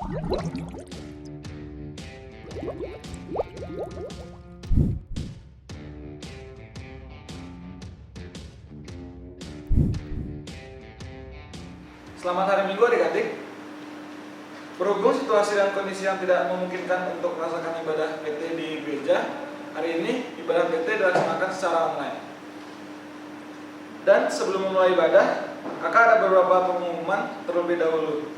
Selamat hari Minggu adik-adik. Berhubung situasi dan kondisi yang tidak memungkinkan untuk melaksanakan ibadah PT di gereja, hari ini ibadah PT dilaksanakan secara online. Dan sebelum memulai ibadah, kakak ada beberapa pengumuman terlebih dahulu.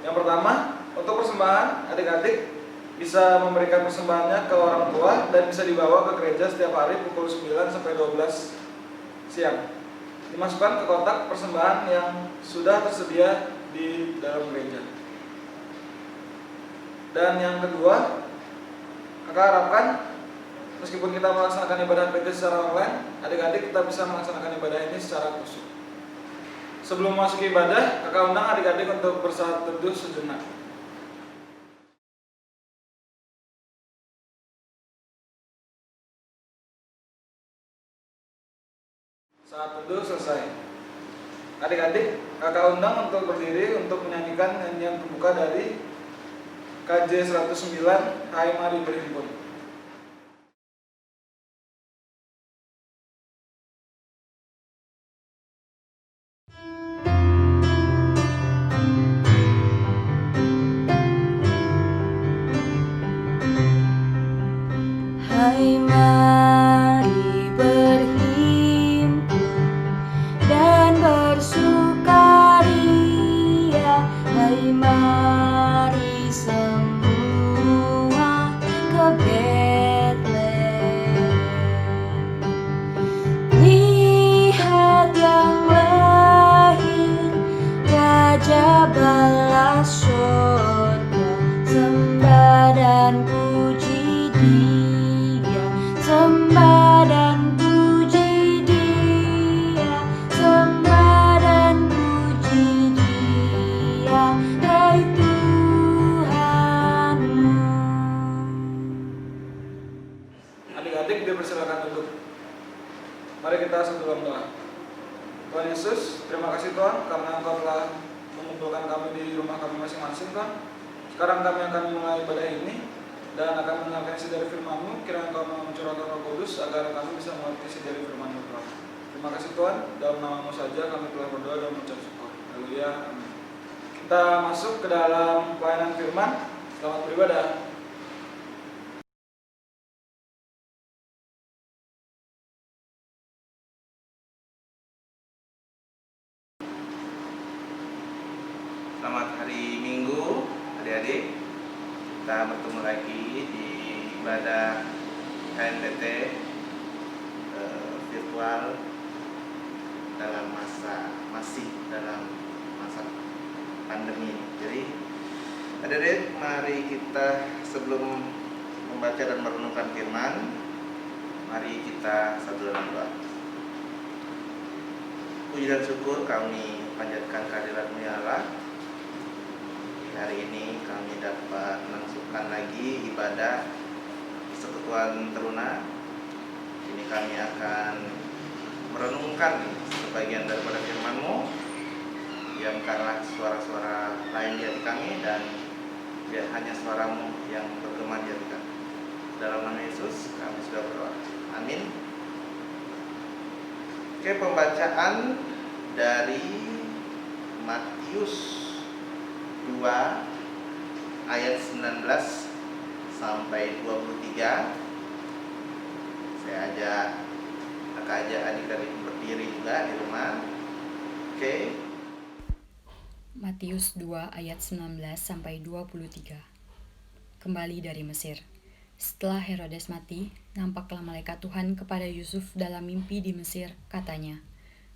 Yang pertama, untuk persembahan, adik-adik bisa memberikan persembahannya ke orang tua dan bisa dibawa ke gereja setiap hari pukul 9 sampai 12 siang. Dimasukkan ke kotak persembahan yang sudah tersedia di dalam gereja. Dan yang kedua, kakak harapkan meskipun kita melaksanakan ibadah PT secara online, adik-adik kita bisa melaksanakan ibadah ini secara khusyuk. Sebelum masuk ibadah, kakak undang adik-adik untuk bersaat teduh sejenak. Saat teduh selesai, adik-adik kakak undang untuk berdiri untuk menyanyikan nyanyian pembuka dari KJ 109, Hai Mari Berhimpun. Hai mari berhimpun dan bersukaria, hai mari semua ke Betlehem. Lihat yang lahir, Raja balas syurga, sembah dan puji Dia, sembah dan puji Dia, sembah dan puji Dia, hai Tuhanmu. Adik-adik dipersilakan duduk. Mari kita satu dalam doa. Tuhan Yesus, terima kasih Tuhan karena Engkau telah mengumpulkan kami di rumah kami masing-masing Tuhan. Sekarang kami akan mulai ibadah ini dan akan mendengarkan isi dari firman-Mu. Kiranya Engkau mencurahkan Roh Kudus agar kami bisa mengerti isi dari firman-Mu Tuhan. Terima kasih Tuhan, dalam nama-Mu saja kami telah berdoa dan mengucap syukur. Haleluya, amin. Kita masuk ke dalam pelayanan firman. Selamat beribadah. Selamat hari Minggu, adik-adik. Kita bertemu lagi di ibadah KNTT virtual masih dalam masa pandemi. Jadi, adik-adik, mari kita sebelum membaca dan merenungkan firman, mari kita satu dalam doa. Puji dan syukur kami panjatkan kehadirat-Mu ya Allah. Hari ini kami dapat melangsungkan lagi ibadah Persekutuan Teruna. Ini kami akan merenungkan sebagian daripada firman-Mu. Diamkanlah suara-suara lain di hati kami dan biar hanya suara-Mu yang bergema di hati kami. Dalam nama Yesus kami sudah berdoa. Amin. Oke, pembacaan dari Matius 2 ayat 19 sampai 23. Saya ajak adik-adik berdiri juga di rumah. Oke. Matius 2 ayat 19 sampai 23. Kembali dari Mesir. Setelah Herodes mati, nampaklah malaikat Tuhan kepada Yusuf dalam mimpi di Mesir, katanya,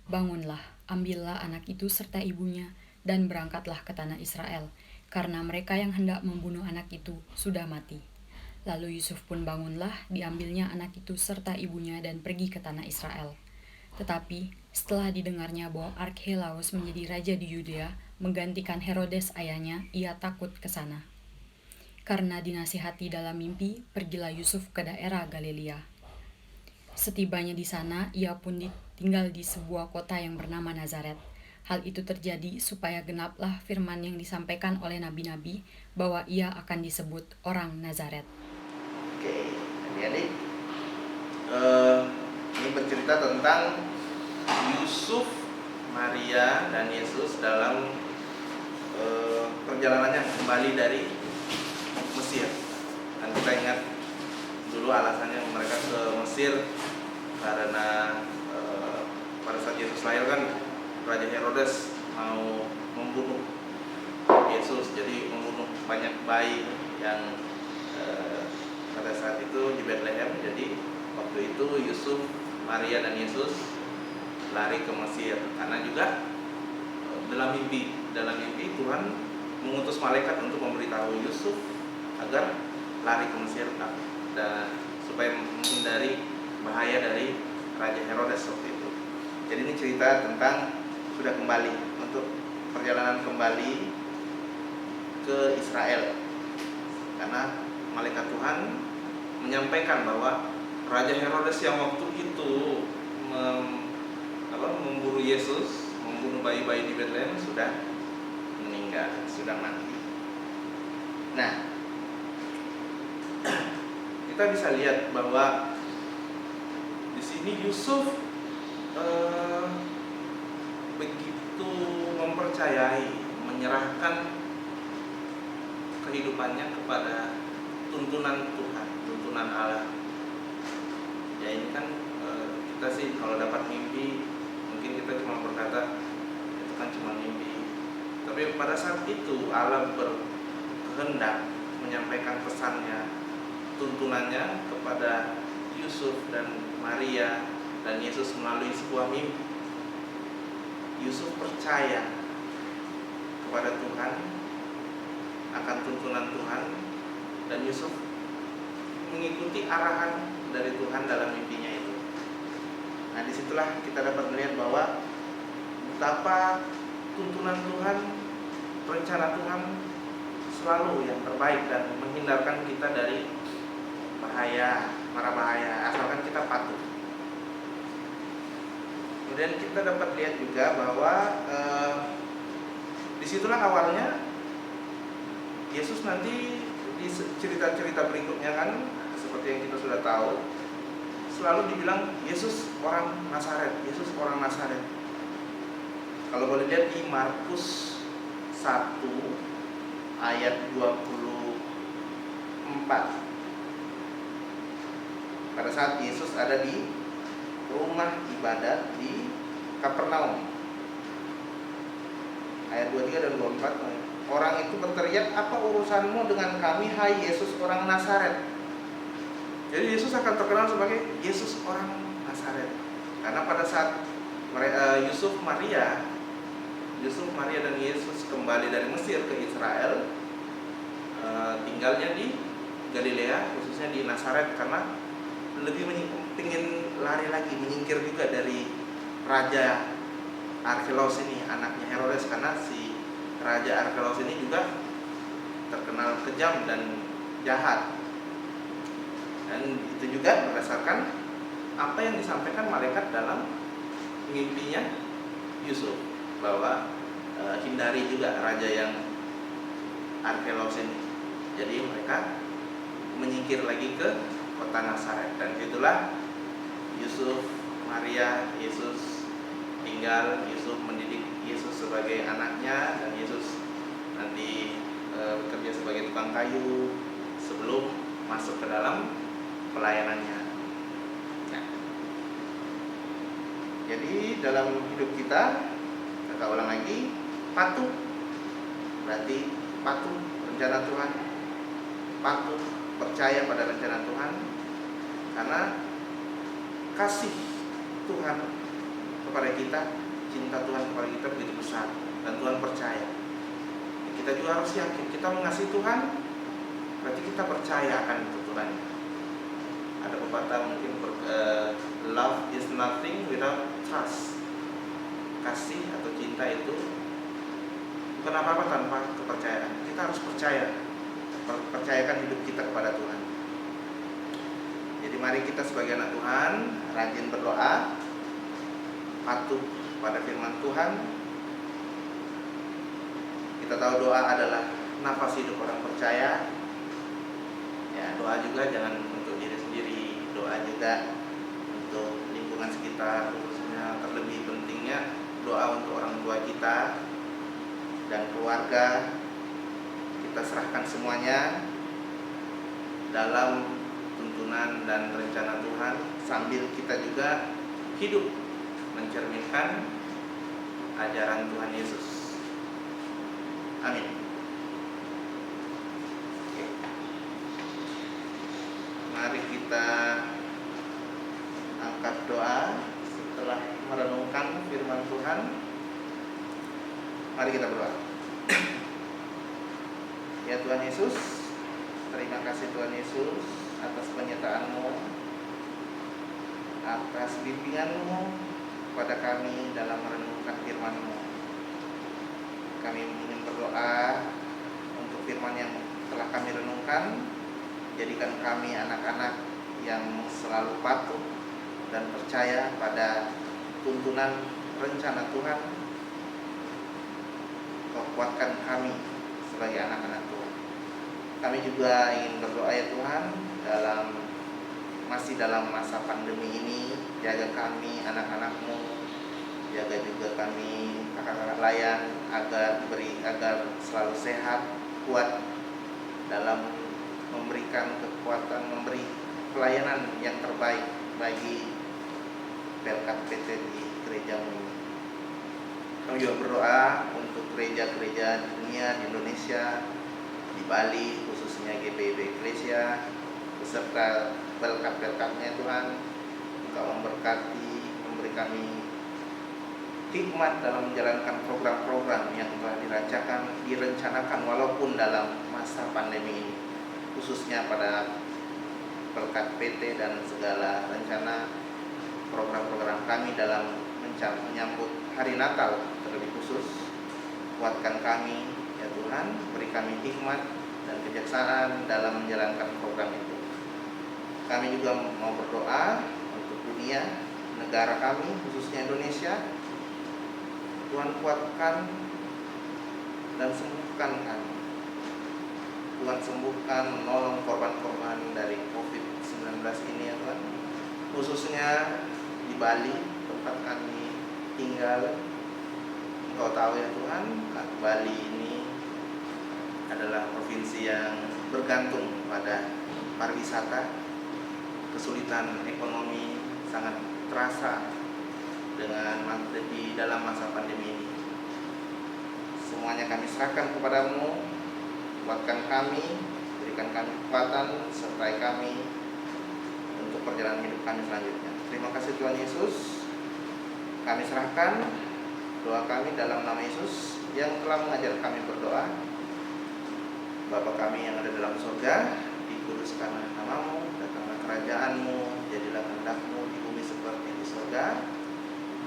"Bangunlah, ambillah anak itu serta ibunya, dan berangkatlah ke tanah Israel, karena mereka yang hendak membunuh anak itu sudah mati." Lalu Yusuf pun bangunlah, diambilnya anak itu serta ibunya dan pergi ke tanah Israel. Tetapi setelah didengarnya bahwa Arkhelaus menjadi raja di Yudea, menggantikan Herodes ayahnya, ia takut ke sana. Karena dinasihati dalam mimpi, pergilah Yusuf ke daerah Galilea. Setibanya di sana, ia pun tinggal di sebuah kota yang bernama Nazaret. Hal itu terjadi supaya genaplah firman yang disampaikan oleh nabi-nabi bahwa ia akan disebut orang Nazaret. Oke, adik-adik, ini bercerita tentang Yusuf, Maria, dan Yesus dalam perjalanannya kembali dari Mesir. Dan kita ingat dulu alasannya mereka ke Mesir karena pada saat Yesus lahir kan Raja Herodes mau membunuh Yesus, jadi membunuh banyak bayi yang pada saat itu di Bethlehem. Jadi waktu itu Yusuf, Maria, dan Yesus lari ke Mesir karena juga dalam mimpi Tuhan mengutus malaikat untuk memberitahu Yusuf agar lari ke Mesir dan supaya menghindari bahaya dari Raja Herodes waktu itu. Jadi ini cerita tentang sudah kembali untuk perjalanan kembali ke Israel, karena malaikat Tuhan menyampaikan bahwa Raja Herodes yang waktu itu memburu Yesus, membunuh bayi-bayi di Bethlehem sudah meninggal, sudah mati. Nah, kita bisa lihat bahwa di sini Yusuf begitu mempercayai, menyerahkan kehidupannya kepada tuntunan Tuhan, tuntunan Allah. Ya ini kan kita sih kalau dapat mimpi mungkin kita cuma berkata itu kan cuma mimpi. Tapi pada saat itu Allah berkehendak menyampaikan pesannya, tuntunannya kepada Yusuf dan Maria dan Yesus melalui sebuah mimpi. Yusuf percaya kepada Tuhan, akan tuntunan Tuhan, dan Yusuf mengikuti arahan dari Tuhan dalam mimpinya itu. Nah, disitulah kita dapat melihat bahwa betapa tuntunan Tuhan, rencana Tuhan selalu yang terbaik dan menghindarkan kita dari mara bahaya, asalkan kita patuh. Kemudian kita dapat lihat juga bahwa disitulah awalnya Yesus nanti di cerita-cerita berikutnya kan seperti yang kita sudah tahu selalu dibilang Yesus orang Nazaret, Yesus orang Nazaret. Kalau boleh lihat di Markus 1 ayat 24. Pada saat Yesus ada di rumah ibadat di Kapernaum, ayat 23 dan 24, orang itu berteriak, "Apa urusanmu dengan kami, hai Yesus orang Nazaret?" Jadi Yesus akan terkenal sebagai Yesus orang Nazaret karena pada saat Yusuf, Maria dan Yesus kembali dari Mesir ke Israel, tinggalnya di Galilea, khususnya di Nazaret, karena lebih ingin lari lagi, menyingkir juga dari Raja Arkelos ini, anaknya Herodes, karena si Raja Arkelos ini juga terkenal kejam dan jahat. Dan itu juga berdasarkan apa yang disampaikan malaikat dalam mimpinya Yusuf, bahwa hindari juga raja yang Arkelos ini. Jadi mereka menyingkir lagi ke kota Nazaret, dan itulah Yusuf, Maria, Yesus tinggal. Yusuf mendidik Yesus sebagai anaknya, dan Yesus nanti bekerja sebagai tukang kayu sebelum masuk ke dalam pelayanannya. Nah, jadi dalam hidup kita, kita ulang lagi, patuh berarti patuh rencana Tuhan, patuh percaya pada rencana Tuhan, karena kasih Tuhan kepada kita, cinta Tuhan kepada kita begitu besar, dan Tuhan percaya. Kita juga harus yakin kita mengasihi Tuhan, berarti kita percaya akan tuntunannya. Ada pepatah mungkin love is nothing without trust. Kasih atau cinta itu bukan apa-apa tanpa kepercayaan. Kita harus percayakan hidup kita kepada Tuhan. Jadi mari kita sebagai anak Tuhan rajin berdoa, patuh pada firman Tuhan, Kita tahu doa adalah nafas hidup orang percaya. Ya, doa juga jangan untuk diri sendiri, doa juga untuk lingkungan sekitar, khususnya terlebih pentingnya doa untuk orang tua kita dan keluarga. Kita serahkan semuanya dalam tuntunan dan rencana Tuhan, sambil kita juga hidup mencerminkan ajaran Tuhan Yesus. Amin. Oke. Mari kita angkat doa setelah merenungkan firman Tuhan. Mari kita berdoa. Ya Tuhan Yesus, terima kasih Tuhan Yesus atas penyertaan-Mu, atas bimbingan-Mu kepada kami dalam merenungkan firman-Mu. Kami ingin berdoa untuk firman yang telah kami renungkan. Jadikan kami anak-anak yang selalu patuh dan percaya pada tuntunan rencana Tuhan. Kau kuatkan kami sebagai anak-anak Tuhan. Kami juga ingin berdoa ya Tuhan, masih dalam masa pandemi ini, jaga kami anak-anak-Mu, jaga juga kami kakak-kakak layan agar selalu sehat, kuat dalam memberikan kekuatan, memberi pelayanan yang terbaik bagi Pelkat PT di gereja-Mu ini. Kami juga berdoa untuk gereja-gereja di dunia, di Indonesia, di Bali, khususnya GPIB Ecclesia, beserta Pelkat-Pelkatnya Tuhan. Engkau memberkati, memberi kami hikmat dalam menjalankan program-program yang telah direncanakan walaupun dalam masa pandemi ini, khususnya pada Pelkat PT dan segala rencana program-program kami dalam menyambut hari Natal terlebih khusus. Kuatkan kami ya Tuhan, beri kami hikmat dan kejaksaan dalam menjalankan program itu. Kami juga mau berdoa untuk dunia, negara kami, khususnya Indonesia. Tuhan kuatkan dan sembuhkan kami. Tuhan sembuhkan, menolong korban-korban dari COVID-19 ini ya Tuhan. Khususnya di Bali, tempat kami tinggal. Engkau tahu ya Tuhan, Bali ini adalah provinsi yang bergantung pada pariwisata. Kesulitan ekonomi sangat terasa di dalam masa pandemi ini. Semuanya kami serahkan kepada-Mu. Kuatkan kami, berikan kami kekuatan, sertai kami untuk perjalanan hidup kami selanjutnya. Terima kasih Tuhan Yesus. Kami serahkan doa kami dalam nama Yesus yang telah mengajar kami berdoa. Bapa kami yang ada dalam surga, dikuduskanlah nama-Mu, datanglah kerajaan-Mu, jadilah kehendak-Mu di bumi seperti di surga.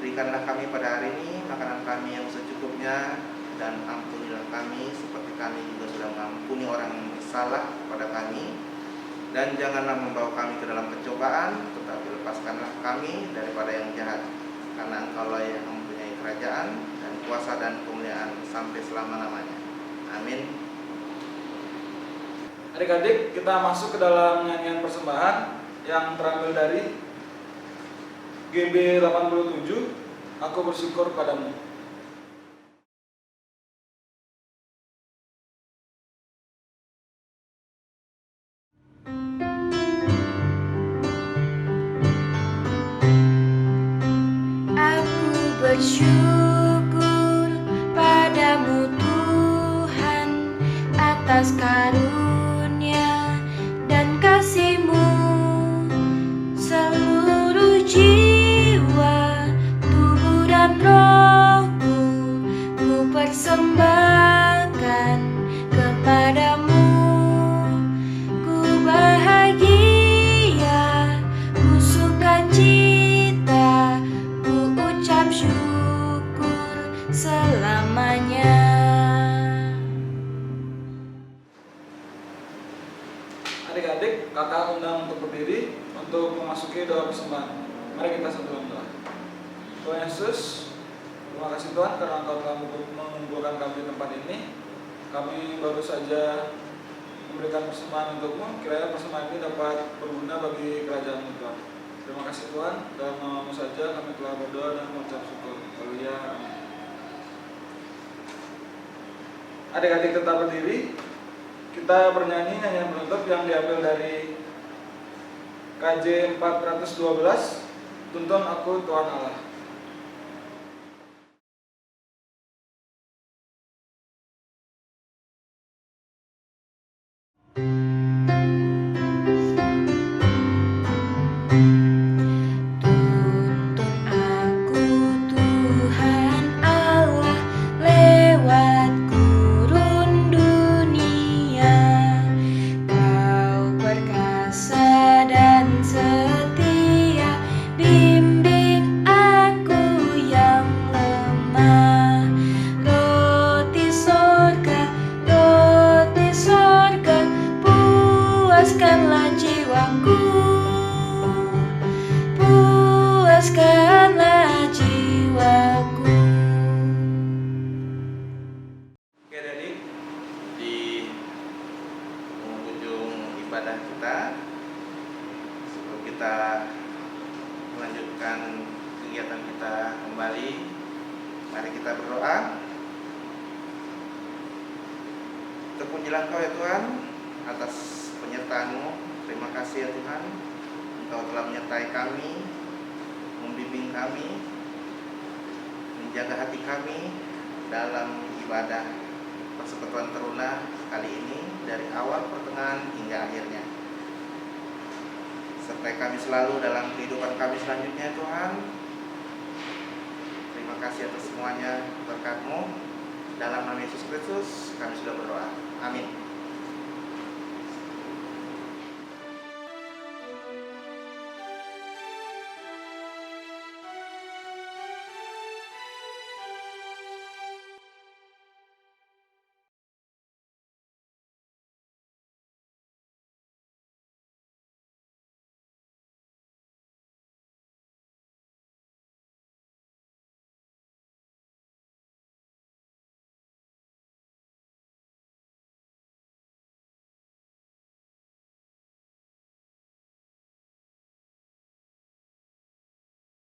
Berikanlah kami pada hari ini makanan kami yang secukupnya, dan ampunilah kami seperti kami juga sudah mengampuni orang yang bersalah kepada kami. Dan janganlah membawa kami ke dalam pencobaan, tetapi lepaskanlah kami daripada yang jahat. Karena Engkaulah yang mempunyai kerajaan dan kuasa dan kemuliaan sampai selama-lamanya. Amin. Adik-adik, kita masuk ke dalam nyanyian persembahan yang terambil dari GB 87, Aku Bersyukur Padamu. Aku bersyukur padamu Tuhan atas karunia dan kasih-Mu. Seluruh jiwa, tubuh dan rohku ku persembahkan kepadamu. Ku bahagia, ku sukacita, ku ucap syukur selamanya. Adik-adik, kakak undang untuk berdiri untuk memasuki doa persembahan. Mari kita satu dalam doa. Tuhan Yesus, terima kasih Tuhan karena Engkau telah mengumpulkan kami di tempat ini. kami baru saja memberikan persembahan untukmu, kiranya persembahan ini dapat berguna bagi kerajaan Tuhan. Terima kasih Tuhan, dalam nama-Mu saja kami telah berdoa dan mengucap syukur. Haleluya. Amin. Adik-adik tetap berdiri. Kita bernyanyi nyanyian penutup yang diambil dari KJ 412, Tuntun Aku Tuhan Allah. Tuntun aku Tuhan Allah lewat gurun dunia. Kau perkasa dan setia, bimbing aku yang lemah. Roti sorga, puaskanlah jiwaku. Puaskanlah jiwaku. Oke adik, di penghujung ibadah kita, sebelum kita melanjutkan kegiatan kita kembali, mari kita berdoa. Terpujilah Engkau ya Tuhan atas penyertaan-Mu. Terima kasih ya Tuhan, Engkau telah menyertai kami, membimbing kami, menjaga hati kami dalam ibadah Persekutuan Teruna kali ini dari awal, pertengahan hingga akhirnya. Sertai kami selalu dalam kehidupan kami selanjutnya Tuhan. Terima kasih atas semuanya berkat-Mu. Dalam nama Yesus Kristus kami sudah berdoa. Amin.